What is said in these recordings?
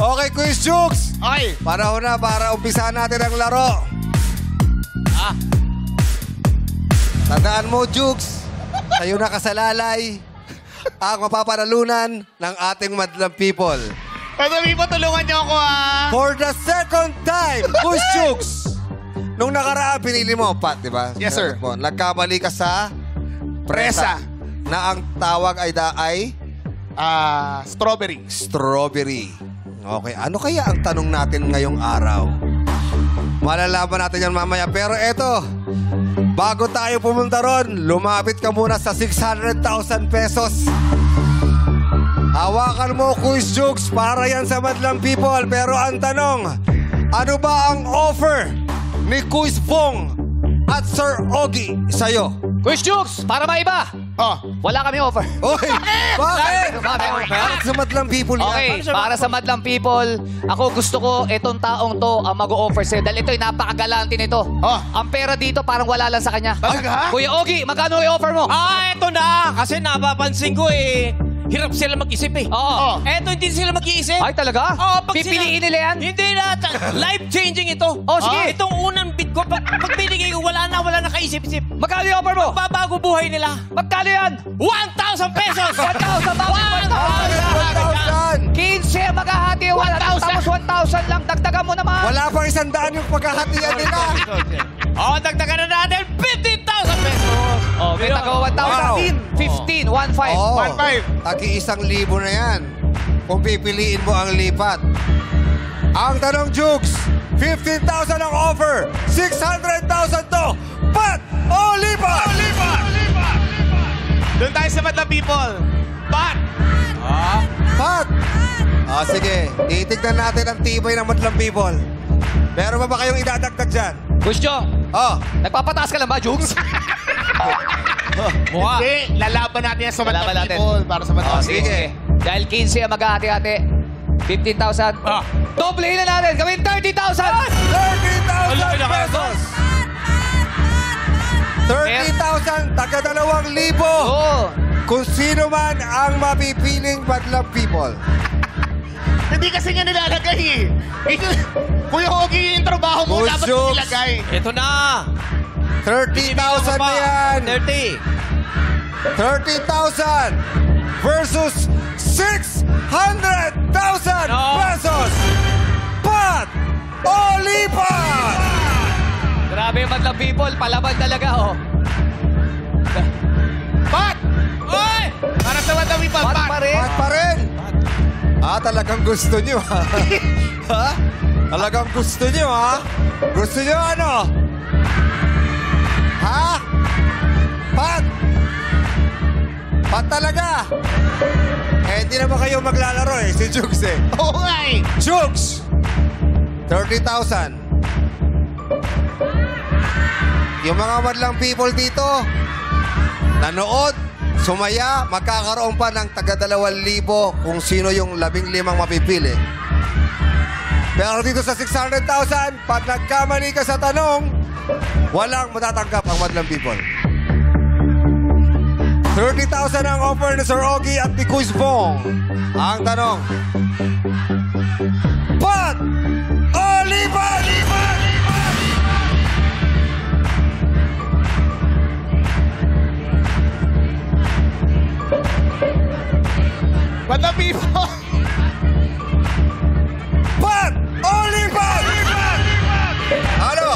Okay, Quiz Jukes. Okay. Panahon na para umpisahan natin ang laro. Tandaan mo, Jukes, sa'yo na kasalalay ang mapapanalunan ng ating madlang people. Madlang people, tulungan niyo ako, For the second time, Quiz Jukes. Nung nakaraan, pinili mo, Pat, di ba? Yes, sir. Nagkamali ka sa presa. Na ang tawag ay strawberry. Strawberry. Okay, ano kaya ang tanong natin ngayong araw? Malalaman natin yan mamaya. Pero eto, bago tayo pumunta ron, lumapit ka muna sa 600,000 pesos. Hawakan mo, Quiz Jukes, para yan sa madlang people. Pero ang tanong, ano ba ang offer ni Quiz Bong at Sir Ogie sa'yo? Quiz Jukes, para maiba. Wala kami offer. Oy, bakit? Para sa madlang people yan. Okay, para sa madlang people, ako gusto ko itong taong to ang mag-o-offer sa'yo. Dahil ito'y napakagalante nito. Ang pera dito parang wala lang sa kanya. Talaga? Kuya Ogie, magkano i-offer mo? Eto na. Kasi napapansin ko hirap sila mag-isip Oo. Eto, hindi sila mag-iisip. Ay, talaga? Pag Pipiliin nila yan? Hindi na. Life-changing ito. Sige. Itong unang bid ko, pag binigay ko, wala na kaisip-isip. Magkano i-offer mo? Babago buhay nila. Magkano yan? 1,000 pesos! 1,000 1,000. 15 maghahati. 1,000. Tapos 1,000 lang. Dagdagan mo naman. Wala pang 100 yung pagkahatian nila. Dagdagan na natin 15,000 pesos. May taga 1,000. 15. 1,500. 1,500. Tagi-1,000 na yan. Kung pipiliin mo ang lipat. Ang tanong, Jukes, 15,000 ang offer. 600,000 to. Pat o lipat? Doon tayo sa madlang people. Pat! Pat! Sige. Titignan natin ang tibay ng madlang people. Meron ba kayong idadagdag dyan? Quiz Jong, nagpapataas ka lang ba, Jukes? Mukha. Hindi, lalaban natin yan sa madlang Lalaban natin. people. Para sa madlang people. Sige. Dahil 15 ang maghahati-hati. 15,000. Doblehin na natin. Gawin 30,000. 30,000 pesos! 30,000, taga 2,000. Kung sino man ang mapipiling madlang people. Hindi kasi nga nilalagay Kuya Ogie, yung trabaho mo, Quiz dapat Jukes. nilagay. Ito na. 30,000 na yan. 30. 30,000 versus 600,000 pesos. Pat o lipat? Grabe yung madlang people. Palaban talaga, Pat! Oy! Para sa madlang people, Pat Pat! pa rin. Pat pa rin. Talagang gusto nyo, ha? Talagang gusto nyo, ha? Gusto nyo ano? Ha? Pat! Pat talaga! Hindi naman kayo maglalaro si Jukes Oo nga Jukes! 30,000. Yung mga madlang people dito, nanood, sumaya, magkakaroon pa ng taga 2,000 kung sino yung 15 mapipili. Pero dito sa 600,000, pag nagkamali ka sa tanong, walang matatanggap ang madlang people. 30,000 ang offer ni Sir Ogie at ni Quiz Bong. Ang tanong, Pat o lipat? Madlang people! Pat o lipat? Ano?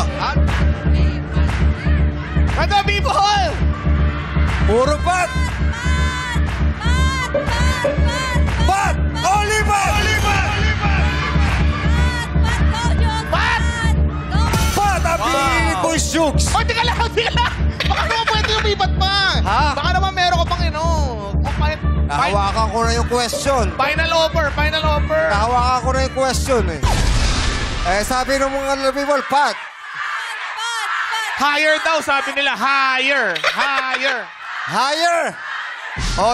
Madlang people! Puro pat! Pat o lipat? Pat ang pinili ni Quiz Jukes. Teka lang! Baka naman pwede lumipat pa! Baka naman meron ka pang Nahawakan ko na yung question. Final offer! Nahawakan ko na yung question sabi ng mga people, Pat. Higher daw, sabi nila. Higher! Higher!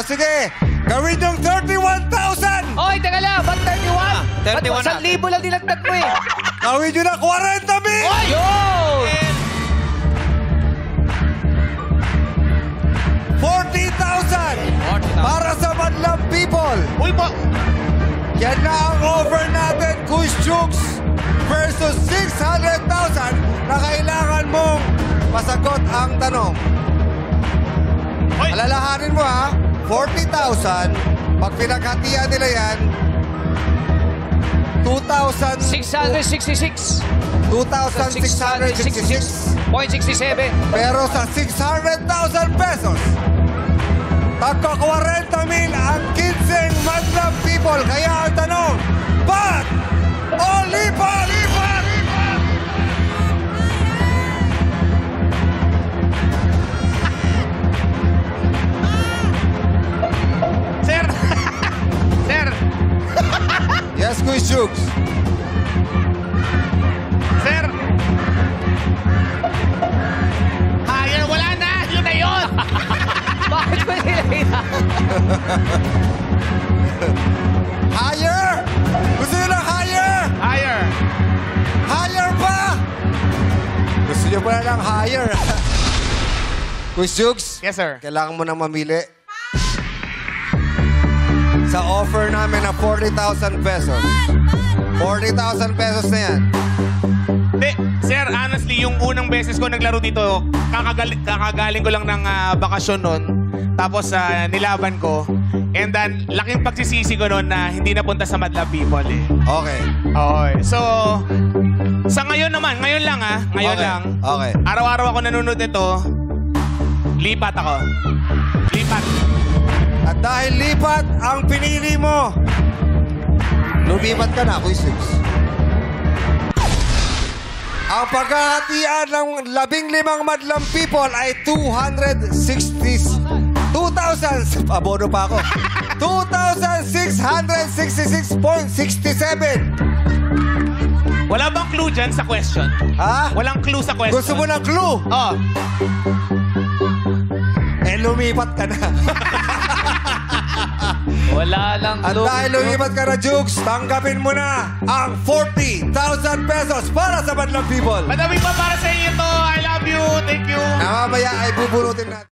Sige. Gawin yung 31,000! Oy, teka lang. Ba't 31? 31 na. 1,000 lang dinagdag mo Gawin nyo na 40,000! Yo! 40,000 para sa madlang people. Uy, Yan na ang offer natin versus 600,000 na kailangan mong masagot ang tanong. Hoy! Alalahanin mo ha, 40,000. Pag pinaghatian nila yan, 666. 2,666. 0.67. Pero sa 600,000 pesos, tagka 40,000 ang 15 Madlab people. Kaya ang tanong, Pat o Lipa? Lipa! Lipa! Sir! Sir! Yes, Quiz Jukes. Sir! Higher, wala na! Yun na yun! Bakit ba nila? Higher? Gusto nyo ng higher? Higher! Higher pa? Gusto nyo pala ng higher? Quiz Jukes? Yes, sir. Kailangan mo nang mamili. Sa offer namin na 40,000 pesos. 40,000 pesos na yan. Hindi, sir, honestly, yung unang beses ko naglaro dito, kakagaling ko lang ng bakasyon nun. Tapos nilaban ko. And then, laking pagsisisi ko nun na hindi napunta sa Madlab People eh. Okay. Okay. So, sa ngayon naman, ngayon lang ngayon Okay. lang. Okay. Araw-araw ako nanonood nito, lipat ako. Lipat. At dahil lipat ang pinili mo, lumipat ka na, Quiz Jukes. Ang pagkahatian ng 15 Madlang people ay 2,000. Abono pa ako. 2,666.67. Wala bang clue dyan sa question? Ha? Walang clue sa question. Gusto mo ng clue? Oh. Eh, lumipat ka na. Wala lang. At dahil lumipat ka na, Jukes, tanggapin mo na ang 40,000 pesos para sa Madlang people. Madami pa para sa inyo to. I love you. Thank you. Na mamaya ay bubunutin natin.